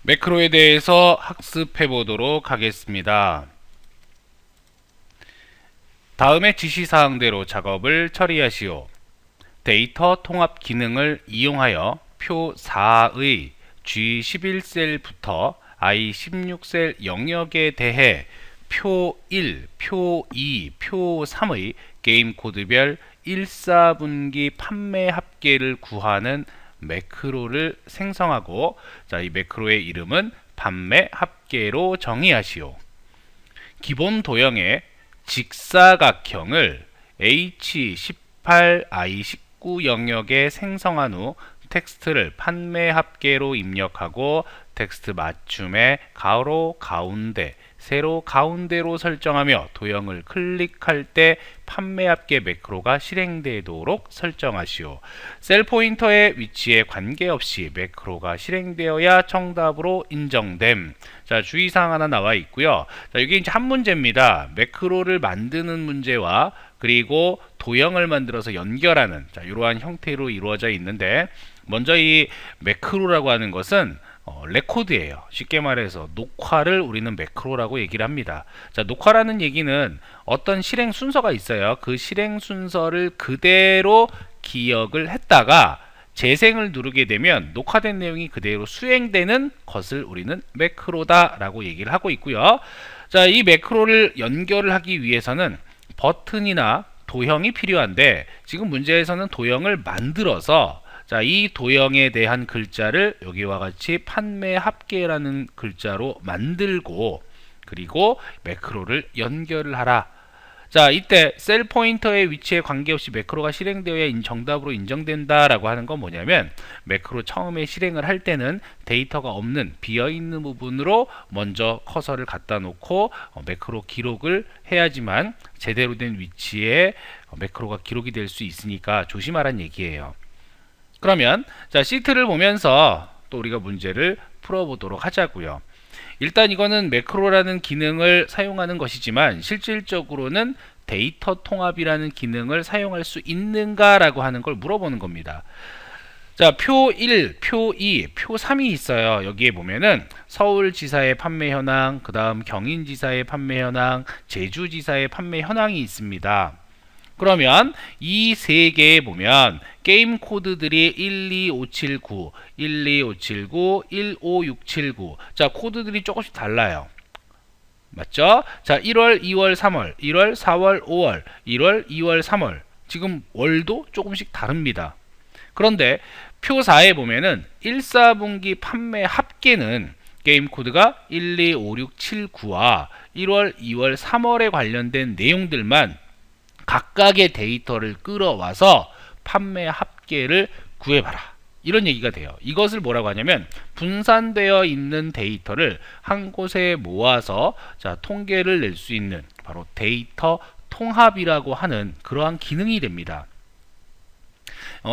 매크로에 대해서 학습해 보도록 하겠습니다. 다음의 지시사항대로 작업을 처리하시오. 데이터 통합 기능을 이용하여 표 4의 G11셀부터 I16셀 영역에 대해 표 1, 표 2, 표 3의 게임 코드별 1사분기 판매 합계를 구하는 매크로를 생성하고, 이 매크로의 이름은 판매 합계로 정의하시오. 기본 도형의 직사각형을 H18, I19 영역에 생성한 후 텍스트를 판매 합계로 입력하고 텍스트 맞춤에 가로 가운데, 세로 가운데로 설정하며 도형을 클릭할 때 판매 합계 매크로가 실행되도록 설정하시오. 셀 포인터의 위치에 관계없이 매크로가 실행되어야 정답으로 인정됨. 자, 주의사항 하나 나와 있고요. 자, 이게 이제 한 문제입니다. 매크로를 만드는 문제와 그리고 도형을 만들어서 연결하는, 이러한 형태로 이루어져 있는데, 먼저 이 매크로라고 하는 것은 레코드예요. 쉽게 말해서 녹화를 우리는 매크로라고 얘기를 합니다. 자, 녹화라는 얘기는 어떤 실행 순서가 있어요. 그 실행 순서를 그대로 기억을 했다가 재생을 누르게 되면 녹화된 내용이 그대로 수행되는 것을 우리는 매크로다 라고 얘기를 하고 있고요. 자, 이 매크로를 연결을 하기 위해서는 버튼이나 도형이 필요한데, 지금 문제에서는 도형을 만들어서, 자, 이 도형에 대한 글자를 여기와 같이 판매 합계라는 글자로 만들고, 그리고 매크로를 연결을 하라. 자, 이때 셀 포인터의 위치에 관계없이 매크로가 실행되어야 정답으로 인정된다 라고 하는 건 뭐냐면, 매크로 처음에 실행을 할 때는 데이터가 없는 비어있는 부분으로 먼저 커서를 갖다 놓고 매크로 기록을 해야지만 제대로 된 위치에 매크로가 기록이 될 수 있으니까 조심하란 얘기예요. 그러면 자, 시트를 보면서 또 우리가 문제를 풀어보도록 하자고요. 일단 이거는 매크로라는 기능을 사용하는 것이지만 실질적으로는 데이터 통합이라는 기능을 사용할 수 있는가라고 하는 걸 물어보는 겁니다. 자, 표 1, 표 2, 표 3이 있어요. 여기에 보면은 서울지사의 판매 현황, 그 다음 경인지사의 판매 현황, 제주지사의 판매 현황이 있습니다. 그러면 이 세 개에 보면 게임 코드들이 12579, 12579, 15679. 자, 코드들이 조금씩 달라요. 맞죠? 자, 1월, 2월, 3월, 1월, 4월, 5월, 1월, 2월, 3월. 지금 월도 조금씩 다릅니다. 그런데 표 4에 보면은 1사분기 판매 합계는 게임 코드가 125679와 1월, 2월, 3월에 관련된 내용들만 각각의 데이터를 끌어와서 판매 합계를 구해봐라, 이런 얘기가 돼요. 이것을 뭐라고 하냐면 분산되어 있는 데이터를 한 곳에 모아서 통계를 낼 수 있는 바로 데이터 통합이라고 하는 그러한 기능이 됩니다.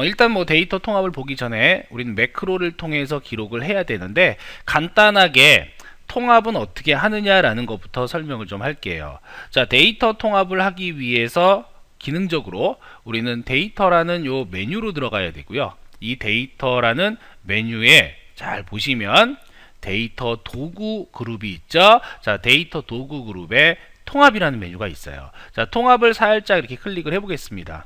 일단 데이터 통합을 보기 전에 우리는 매크로를 통해서 기록을 해야 되는데, 간단하게 통합은 어떻게 하느냐라는 것부터 설명을 좀 할게요. 자, 데이터 통합을 하기 위해서 기능적으로 우리는 데이터라는 요 메뉴로 들어가야 되고요. 이 데이터라는 메뉴에 잘 보시면 데이터 도구 그룹이 있죠. 자, 데이터 도구 그룹에 통합이라는 메뉴가 있어요. 자, 통합을 살짝 이렇게 클릭을 해보겠습니다.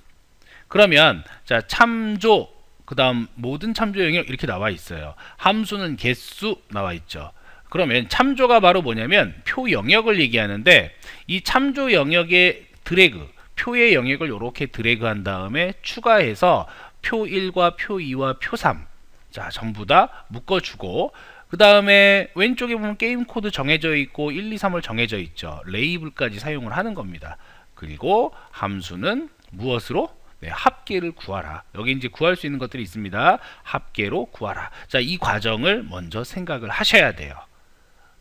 그러면 자, 참조, 그 다음 모든 참조 영역 이렇게 나와 있어요. 함수는 개수 나와 있죠. 그러면 참조가 바로 뭐냐면 표 영역을 얘기하는데, 이 참조 영역의 드래그, 표의 영역을 이렇게 드래그 한 다음에 추가해서 표 1과 표 2와 표 3, 자, 전부 다 묶어주고, 그 다음에 왼쪽에 보면 게임 코드 정해져 있고 1, 2, 3을 정해져 있죠. 레이블까지 사용을 하는 겁니다. 그리고 함수는 무엇으로? 네, 합계를 구하라. 여기 이제 구할 수 있는 것들이 있습니다. 합계로 구하라. 자, 이 과정을 먼저 생각을 하셔야 돼요.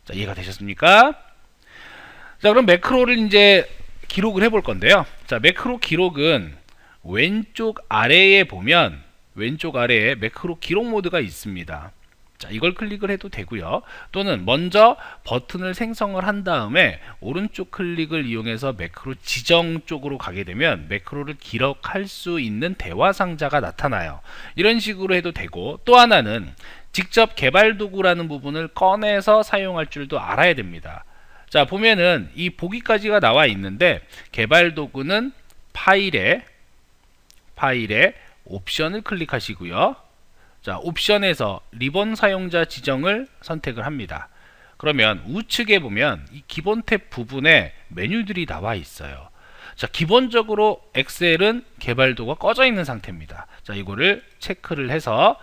자, 이해가 되셨습니까? 자, 그럼 매크로를 이제 기록을 해볼 건데요. 자, 매크로 기록은 왼쪽 아래에 보면 왼쪽 아래에 매크로 기록 모드가 있습니다. 자, 이걸 클릭을 해도 되고요. 또는 먼저 버튼을 생성을 한 다음에 오른쪽 클릭을 이용해서 매크로 지정 쪽으로 가게 되면 매크로를 기록할 수 있는 대화 상자가 나타나요. 이런 식으로 해도 되고, 또 하나는 직접 개발 도구라는 부분을 꺼내서 사용할 줄도 알아야 됩니다. 자, 보면은 이 보기까지가 나와 있는데 개발 도구는 파일에 옵션을 클릭하시고요. 자, 옵션에서 리본 사용자 지정을 선택을 합니다. 그러면 우측에 보면 이 기본 탭 부분에 메뉴들이 나와 있어요. 자, 기본적으로 엑셀은 개발 도구가 꺼져 있는 상태입니다. 자, 이거를 체크를 해서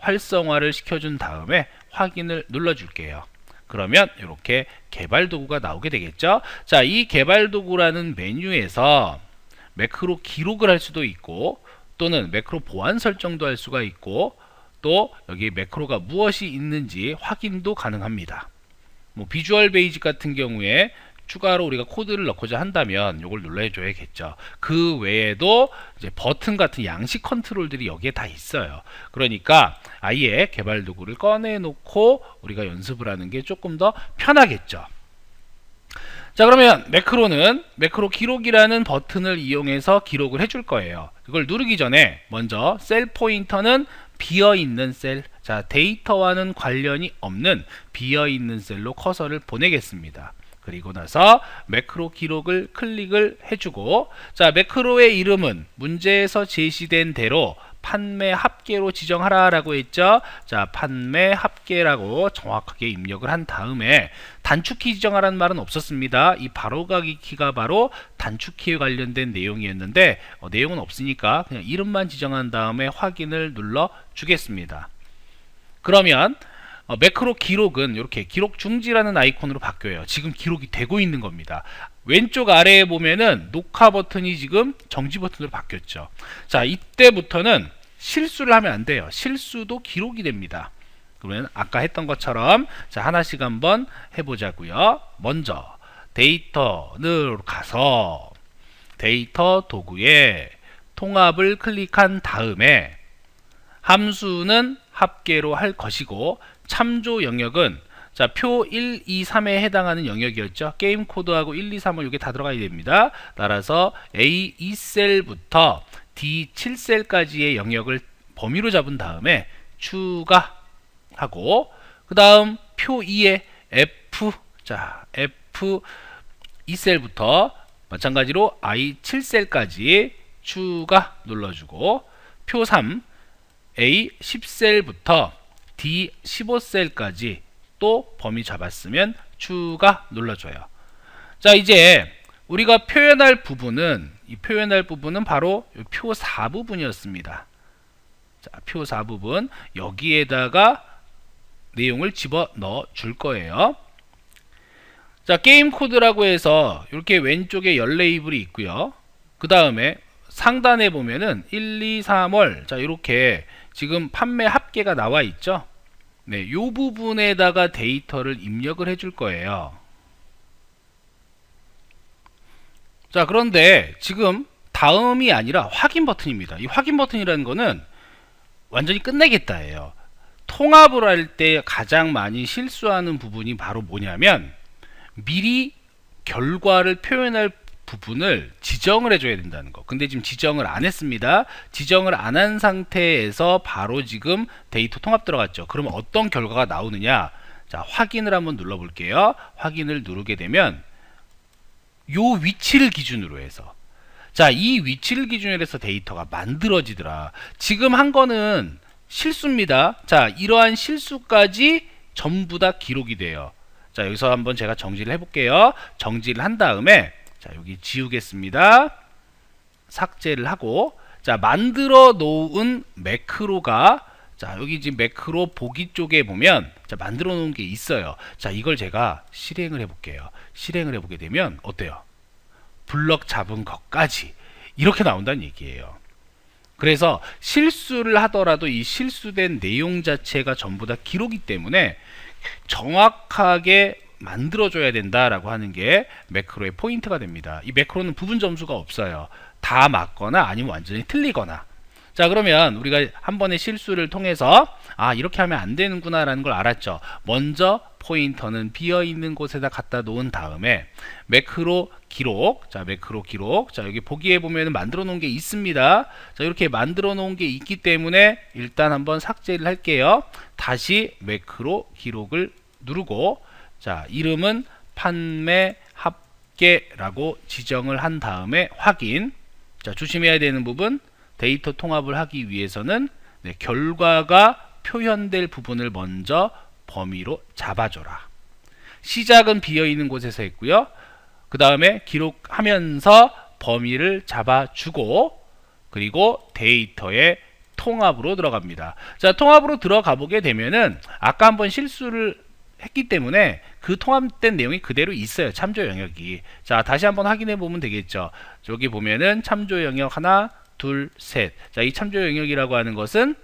활성화를 시켜준 다음에 확인을 눌러줄게요. 그러면 이렇게 개발 도구가 나오게 되겠죠. 자, 이 개발 도구라는 메뉴에서 매크로 기록을 할 수도 있고 또는 매크로 보안 설정도 할 수가 있고 또 여기 매크로가 무엇이 있는지 확인도 가능합니다. 뭐 비주얼 베이직 같은 경우에 추가로 우리가 코드를 넣고자 한다면 이걸 눌러줘야겠죠. 그 외에도 이제 버튼 같은 양식 컨트롤들이 여기에 다 있어요. 그러니까 아예 개발 도구를 꺼내 놓고 우리가 연습을 하는 게 조금 더 편하겠죠. 자, 그러면 매크로는 매크로 기록이라는 버튼을 이용해서 기록을 해줄 거예요. 이걸 누르기 전에 먼저 셀 포인터는 비어있는 셀, 자, 데이터와는 관련이 없는 비어있는 셀로 커서를 보내겠습니다. 그리고 나서 매크로 기록을 클릭을 해주고, 자, 매크로의 이름은 문제에서 제시된 대로 판매 합계로 지정하라 라고 했죠. 자, 판매 합계라고 정확하게 입력을 한 다음에 단축키 지정하라는 말은 없었습니다. 이 바로가기 키가 바로 단축키에 관련된 내용이었는데 내용은 없으니까 그냥 이름만 지정한 다음에 확인을 눌러 주겠습니다. 그러면 매크로 기록은 이렇게 기록 중지라는 아이콘으로 바뀌어요. 지금 기록이 되고 있는 겁니다. 왼쪽 아래에 보면은 녹화 버튼이 지금 정지 버튼으로 바뀌었죠. 자, 이때부터는 실수를 하면 안 돼요. 실수도 기록이 됩니다. 그러면 아까 했던 것처럼 자, 하나씩 한번 해보자고요. 먼저 데이터를 가서 데이터 도구에 통합을 클릭한 다음에 함수는 합계로 할 것이고 참조 영역은 자, 표 1, 2, 3에 해당하는 영역이었죠. 게임 코드하고 1, 2, 3은 이게 다 들어가야 됩니다. 따라서 A 2셀부터 D 7셀까지의 영역을 범위로 잡은 다음에 추가하고 그 다음 표 2에 F, 자, F 2셀부터 마찬가지로 I 7셀까지 추가 눌러주고 표 3 A 10셀부터 D 15셀까지 또 범위 잡았으면 추가 눌러줘요. 자, 이제 우리가 표현할 부분은 이 표현할 부분은 바로 표 4 부분이었습니다. 자, 표 4 부분 여기에다가 내용을 집어 넣어 줄 거예요. 자, 게임 코드라고 해서 이렇게 왼쪽에 열 레이블이 있고요. 그 다음에 상단에 보면은 1, 2, 3월 자, 이렇게 지금 판매 합계가 나와 있죠. 네, 요 부분에다가 데이터를 입력을 해줄 거예요. 자, 그런데 지금 다음이 아니라 확인 버튼입니다. 이 확인 버튼이라는 거는 완전히 끝내겠다예요. 통합을 할 때 가장 많이 실수하는 부분이 바로 뭐냐면 미리 결과를 표현할 부분을 지정을 해줘야 된다는 거. 근데 지금 지정을 안 했습니다. 지정을 안 한 상태에서 바로 지금 데이터 통합 들어갔죠. 그러면 어떤 결과가 나오느냐? 자, 확인을 한번 눌러 볼게요. 확인을 누르게 되면 요 위치를 기준으로 해서 자, 이 위치를 기준으로 해서 데이터가 만들어지더라. 지금 한 거는 실수입니다. 자, 이러한 실수까지 전부 다 기록이 돼요. 자, 여기서 한번 제가 정지를 해볼게요. 정지를 한 다음에 자, 여기 지우겠습니다. 삭제를 하고 자, 만들어 놓은 매크로가 자, 여기 지금 매크로 보기 쪽에 보면 자, 만들어 놓은 게 있어요. 자, 이걸 제가 실행을 해볼게요. 실행을 해보게 되면 어때요? 블럭 잡은 것까지 이렇게 나온다는 얘기예요. 그래서 실수를 하더라도 이 실수된 내용 자체가 전부 다 기록이 때문에 정확하게 만들어줘야 된다라고 하는 게 매크로의 포인트가 됩니다. 이 매크로는 부분 점수가 없어요. 다 맞거나 아니면 완전히 틀리거나. 자, 그러면 우리가 한 번의 실수를 통해서 이렇게 하면 안 되는구나 라는 걸 알았죠. 먼저 포인터는 비어있는 곳에다 갖다 놓은 다음에 매크로 기록, 자, 매크로 기록, 자, 여기 보기에 보면 만들어 놓은 게 있습니다. 자, 이렇게 만들어 놓은 게 있기 때문에 일단 한번 삭제를 할게요. 다시 매크로 기록을 누르고, 자, 이름은 판매 합계라고 지정을 한 다음에 확인. 자, 조심해야 되는 부분, 데이터 통합을 하기 위해서는 결과가 표현될 부분을 먼저 범위로 잡아줘라. 시작은 비어있는 곳에서 했고요. 그 다음에 기록하면서 범위를 잡아주고, 그리고 데이터의 통합으로 들어갑니다. 자, 통합으로 들어가 보게 되면은 아까 한번 실수를 했기 때문에 그 통합된 내용이 그대로 있어요. 참조 영역이. 자, 다시 한번 확인해 보면 되겠죠. 여기 보면은 참조 영역 하나, 둘, 셋. 자, 이 참조 영역이라고 하는 것은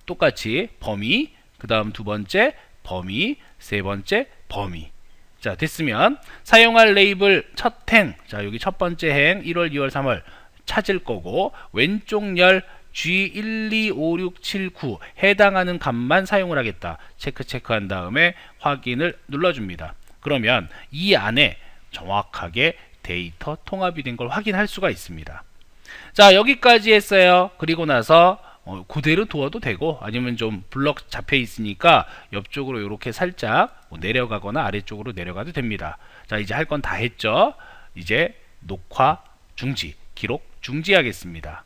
똑같이 범위, 그 다음 두 번째 범위, 세 번째 범위. 자, 됐으면 사용할 레이블 첫 행, 자, 여기 첫 번째 행 1월, 2월, 3월 찾을 거고, 왼쪽 열 G12567 해당하는 값만 사용을 하겠다. 체크한 다음에 확인을 눌러줍니다. 그러면 이 안에 정확하게 데이터 통합이 된 걸 확인할 수가 있습니다. 자, 여기까지 했어요. 그리고 나서 그대로 두어도 되고, 아니면 좀 블럭 잡혀 있으니까 옆쪽으로 이렇게 살짝 내려가거나 아래쪽으로 내려가도 됩니다. 자, 이제 할 건 다 했죠. 이제 녹화 중지, 기록 중지하겠습니다.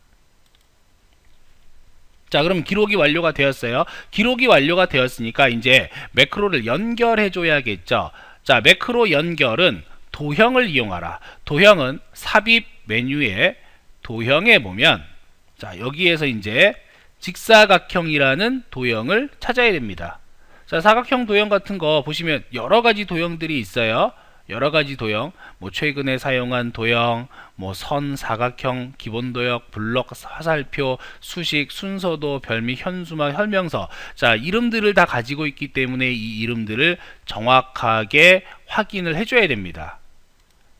자, 그럼 기록이 완료가 되었어요. 기록이 완료가 되었으니까 이제 매크로를 연결해 줘야겠죠. 자, 매크로 연결은 도형을 이용하라. 도형은 삽입 메뉴에 도형에 보면, 자, 여기에서 이제 직사각형이라는 도형을 찾아야 됩니다. 자, 사각형 도형 같은 거 보시면 여러 가지 도형들이 있어요. 여러 가지 도형, 뭐 최근에 사용한 도형, 뭐 선, 사각형, 기본 도형, 블럭, 화살표, 수식, 순서도, 별미, 현수막, 설명서. 자, 이름들을 다 가지고 있기 때문에 이 이름들을 정확하게 확인을 해줘야 됩니다.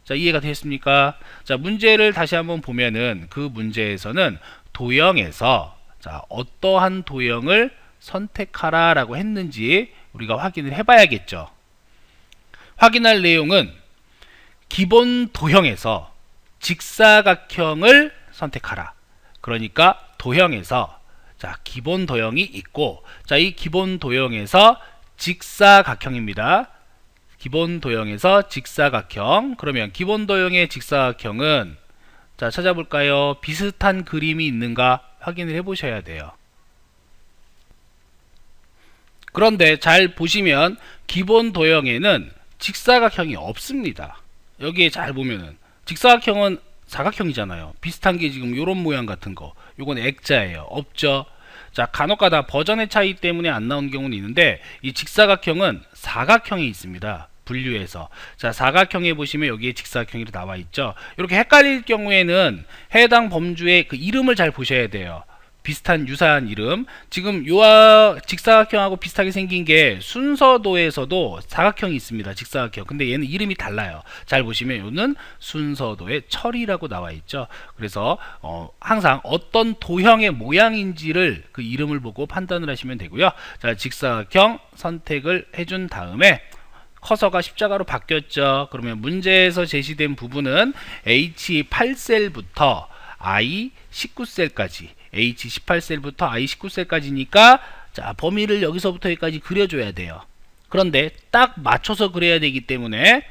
자, 이해가 되셨습니까? 자, 문제를 다시 한번 보면은 그 문제에서는 도형에서, 자, 어떠한 도형을 선택하라 라고 했는지 우리가 확인을 해봐야겠죠. 확인할 내용은 기본 도형에서 직사각형을 선택하라. 그러니까 도형에서, 자, 기본 도형이 있고, 자, 이 기본 도형에서 직사각형입니다. 기본 도형에서 직사각형. 그러면 기본 도형의 직사각형은, 자, 찾아볼까요? 비슷한 그림이 있는가 확인을 해 보셔야 돼요. 그런데 잘 보시면 기본 도형에는 직사각형이 없습니다. 여기에 잘 보면은 직사각형은 사각형이잖아요. 비슷한 게 지금 요런 모양 같은 거, 요건 액자예요. 없죠. 자, 간혹가다 버전의 차이 때문에 안 나온 경우는 있는데, 이 직사각형은 사각형이 있습니다. 분류해서. 자, 사각형에 보시면 여기에 직사각형이 나와 있죠. 이렇게 헷갈릴 경우에는 해당 범주의 그 이름을 잘 보셔야 돼요. 비슷한 유사한 이름. 지금 요 직사각형하고 비슷하게 생긴 게 순서도에서도 사각형이 있습니다. 직사각형. 근데 얘는 이름이 달라요. 잘 보시면 요는 순서도의 철이라고 나와 있죠. 그래서 항상 어떤 도형의 모양인지를 그 이름을 보고 판단을 하시면 되고요. 자, 직사각형 선택을 해준 다음에 커서가 십자가로 바뀌었죠. 그러면 문제에서 제시된 부분은 H8셀부터 I19셀까지, H18셀부터 I19셀까지니까, 자, 범위를 여기서부터 여기까지 그려줘야 돼요. 그런데 딱 맞춰서 그려야 되기 때문에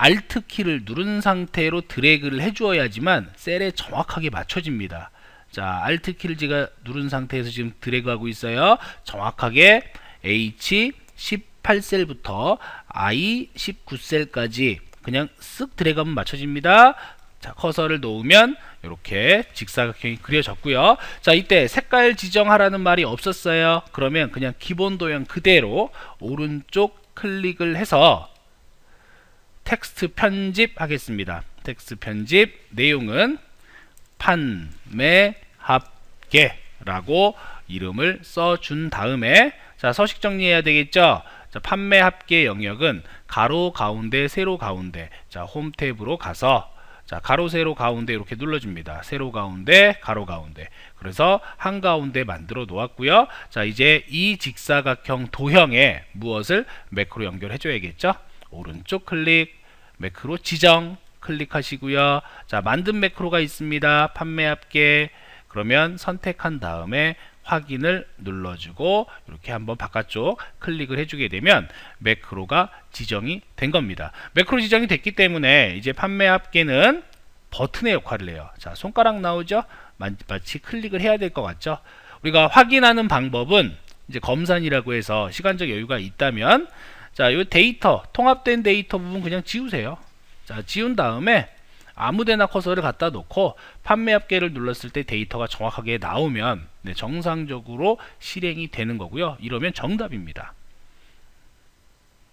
Alt 키를 누른 상태로 드래그를 해주어야지만 셀에 정확하게 맞춰집니다. 자, Alt 키를 제가 누른 상태에서 지금 드래그하고 있어요. 정확하게 H18셀부터 I19셀까지 그냥 쓱 드래그하면 맞춰집니다. 자, 커서를 놓으면 이렇게 직사각형이 그려졌고요. 자, 이때 색깔 지정하라는 말이 없었어요. 그러면 그냥 기본 도형 그대로 오른쪽 클릭을 해서 텍스트 편집하겠습니다. 텍스트 편집, 내용은 판매 합계라고 이름을 써준 다음에, 자, 서식 정리해야 되겠죠. 자, 판매 합계 영역은 가로 가운데, 세로 가운데. 자, 홈 탭으로 가서, 자, 가로 세로 가운데 이렇게 눌러줍니다. 세로 가운데 가로 가운데. 그래서 한가운데 만들어 놓았고요. 자, 이제 이 직사각형 도형에 무엇을 매크로 연결해 줘야겠죠. 오른쪽 클릭, 매크로 지정 클릭하시고요. 자, 만든 매크로가 있습니다. 판매 합계. 그러면 선택한 다음에 확인을 눌러주고 이렇게 한번 바깥쪽 클릭을 해주게 되면 매크로가 지정이 된 겁니다. 매크로 지정이 됐기 때문에 이제 판매 합계는 버튼의 역할을 해요. 자, 손가락 나오죠? 마치 클릭을 해야 될 것 같죠? 우리가 확인하는 방법은 이제 검산이라고 해서 시간적 여유가 있다면, 자, 이 데이터, 통합된 데이터 부분 그냥 지우세요. 자, 지운 다음에 아무데나 커서를 갖다 놓고 판매 합계를 눌렀을 때 데이터가 정확하게 나오면 정상적으로 실행이 되는 거고요. 이러면 정답입니다.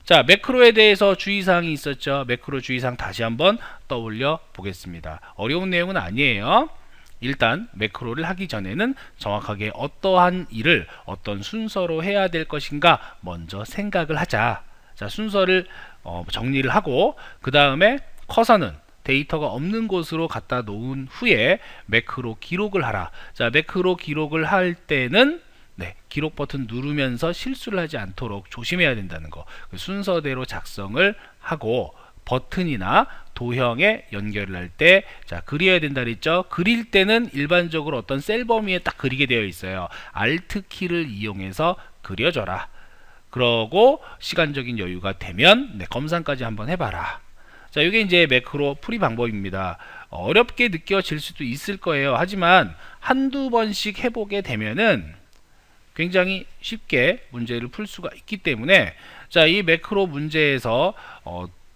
자, 매크로에 대해서 주의사항이 있었죠. 매크로 주의사항 다시 한번 떠올려 보겠습니다. 어려운 내용은 아니에요. 일단 매크로를 하기 전에는 정확하게 어떠한 일을 어떤 순서로 해야 될 것인가 먼저 생각을 하자. 자, 순서를 정리를 하고 그 다음에 커서는 데이터가 없는 곳으로 갖다 놓은 후에 매크로 기록을 하라. 자, 매크로 기록을 할 때는 기록 버튼 누르면서 실수를 하지 않도록 조심해야 된다는 거. 그 순서대로 작성을 하고 버튼이나 도형에 연결을 할 때, 자, 그려야 된다 그랬죠. 그릴 때는 일반적으로 어떤 셀 범위에 딱 그리게 되어 있어요. Alt 키를 이용해서 그려줘라. 그러고 시간적인 여유가 되면 검산까지 한번 해봐라. 자, 이게 이제 매크로 풀이 방법입니다. 어렵게 느껴질 수도 있을 거예요. 하지만 한두 번씩 해보게 되면은 굉장히 쉽게 문제를 풀 수가 있기 때문에, 자, 이 매크로 문제에서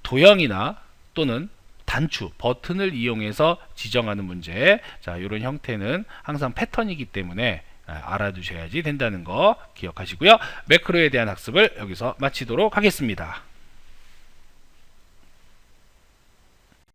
도형이나 또는 단추, 버튼을 이용해서 지정하는 문제, 자, 이런 형태는 항상 패턴이기 때문에 알아두셔야지 된다는 거 기억하시고요. 매크로에 대한 학습을 여기서 마치도록 하겠습니다.